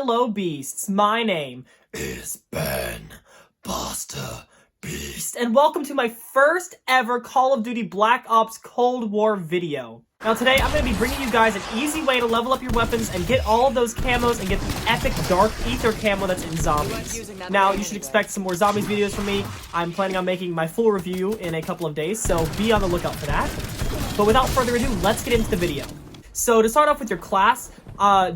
Hello beasts, my name is Ben Buster Beast, and welcome to my first ever Call of Duty Black Ops Cold War video. Now today I'm going to be bringing you guys an easy way to level up your weapons and get all of those camos and get the epic Dark Aether camo that's in zombies. Now you should expect some more zombies videos from me. I'm planning on making my full review in a couple of days, so be on the lookout for that. But without further ado, let's get into the video. So to start off with your class,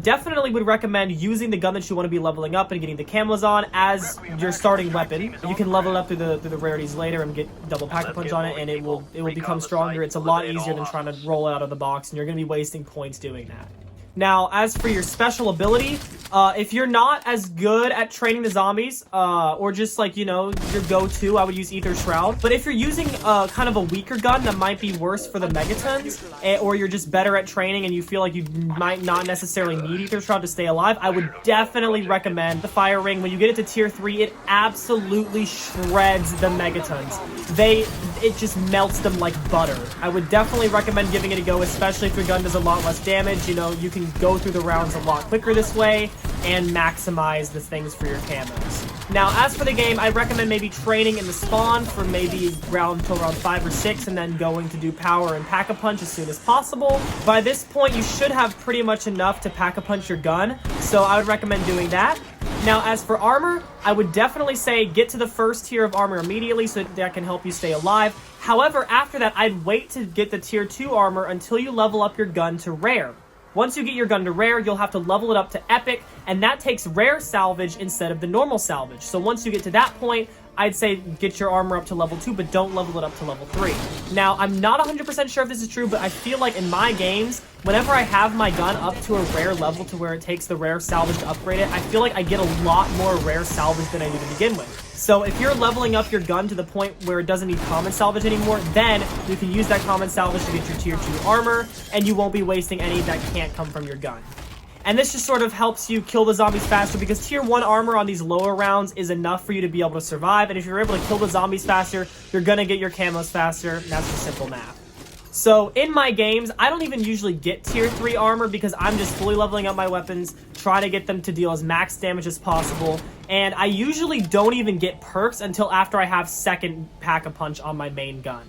definitely would recommend using the gun that you want to be leveling up and getting the camos on as your starting weapon. You can level it up through the rarities later and get double pack-a-punch on it, and it will become stronger. It's a lot easier than trying to roll it out of the box, and you're going to be wasting points doing that. Now, as for your special ability, if you're not as good at training the zombies, or just like, you know, your go-to, I would use Ether Shroud. But if you're using kind of a weaker gun that might be worse for the megatons, or you're just better at training and you feel like you might not necessarily need Ether Shroud to stay alive, I would definitely recommend the Fire Ring. When you get it to tier 3, it absolutely shreds the megatons. It just melts them like butter. I would definitely recommend giving it a go, especially if your gun does a lot less damage. You know, you can go through the rounds a lot quicker this way and maximize the things for your camos. Now, as for the game, I recommend maybe training in the spawn for maybe round 5 or 6 and then going to do power and pack-a-punch as soon as possible. By this point, you should have pretty much enough to pack-a-punch your gun, so I would recommend doing that. Now, as for armor, I would definitely say get to the first tier of armor immediately so that can help you stay alive. However, after that, I'd wait to get the tier 2 armor until you level up your gun to rare. Once you get your gun to rare, you'll have to level it up to epic, and that takes rare salvage instead of the normal salvage. So once you get to that point, I'd say get your armor up to level 2, but don't level it up to level 3. Now, I'm not 100% sure if this is true, but I feel like in my games, whenever I have my gun up to a rare level to where it takes the rare salvage to upgrade it, I feel like I get a lot more rare salvage than I do to begin with. So if you're leveling up your gun to the point where it doesn't need common salvage anymore, then you can use that common salvage to get your tier 2 armor, and you won't be wasting any that can't come from your gun. And this just sort of helps you kill the zombies faster because tier 1 armor on these lower rounds is enough for you to be able to survive. And if you're able to kill the zombies faster, you're going to get your camos faster. That's just simple math. So in my games, I don't even usually get tier 3 armor because I'm just fully leveling up my weapons, trying to get them to deal as max damage as possible. And I usually don't even get perks until after I have second pack-a-punch on my main gun.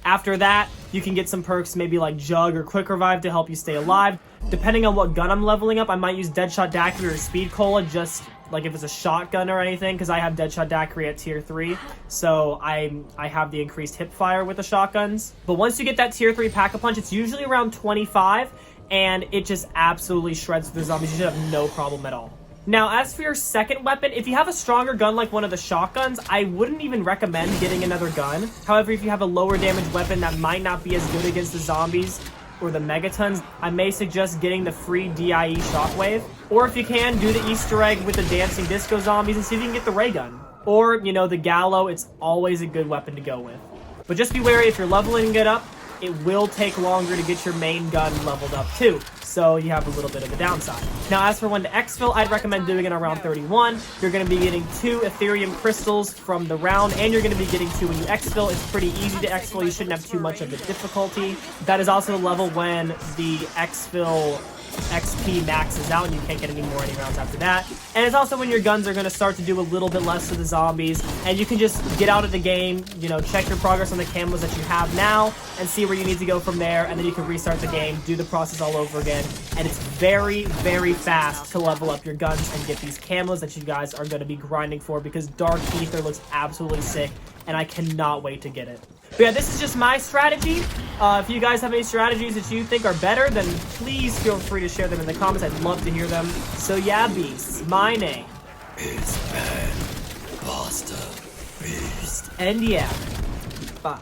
After that, you can get some perks, maybe like Jug or Quick Revive to help you stay alive. Depending on what gun I'm leveling up, I might use Deadshot Daiquiri or Speed Cola, just like if it's a shotgun or anything, because I have Deadshot Daiquiri at tier 3, so I have the increased hip fire with the shotguns. But once you get that tier 3 pack-a-punch, it's usually around 25, and it just absolutely shreds the zombies. You should have no problem at all. Now, as for your second weapon, if you have a stronger gun like one of the shotguns, I wouldn't even recommend getting another gun. However, if you have a lower damage weapon that might not be as good against the zombies or the megatons, I may suggest getting the free DIE Shockwave. Or if you can, do the Easter egg with the dancing disco zombies and see if you can get the ray gun. Or, you know, the Gallo, it's always a good weapon to go with. But just be wary, if you're leveling it up, it will take longer to get your main gun leveled up too, so you have a little bit of a downside. Now, as for when to exfil, I'd recommend doing it around 31. You're going to be getting 2 Ethereum crystals from the round, and you're going to be getting 2 when you exfil. It's pretty easy to exfil. You shouldn't have too much of a difficulty. That is also the level when the exfil XP maxes out and you can't get any rounds after that. And it's also when your guns are going to start to do a little bit less to the zombies, and you can just get out of the game, you know, check your progress on the camos that you have now and see where you need to go from there, and then you can restart the game, do the process all over again. And it's very, very fast to level up your guns and get these camos that you guys are going to be grinding for, because Dark Aether looks absolutely sick and I cannot wait to get it. But yeah, this is just my strategy. If you guys have any strategies that you think are better, then please feel free to share them in the comments. I'd love to hear them. So yeah, beasts, my name is Ben Buster Beast. And yeah, bye.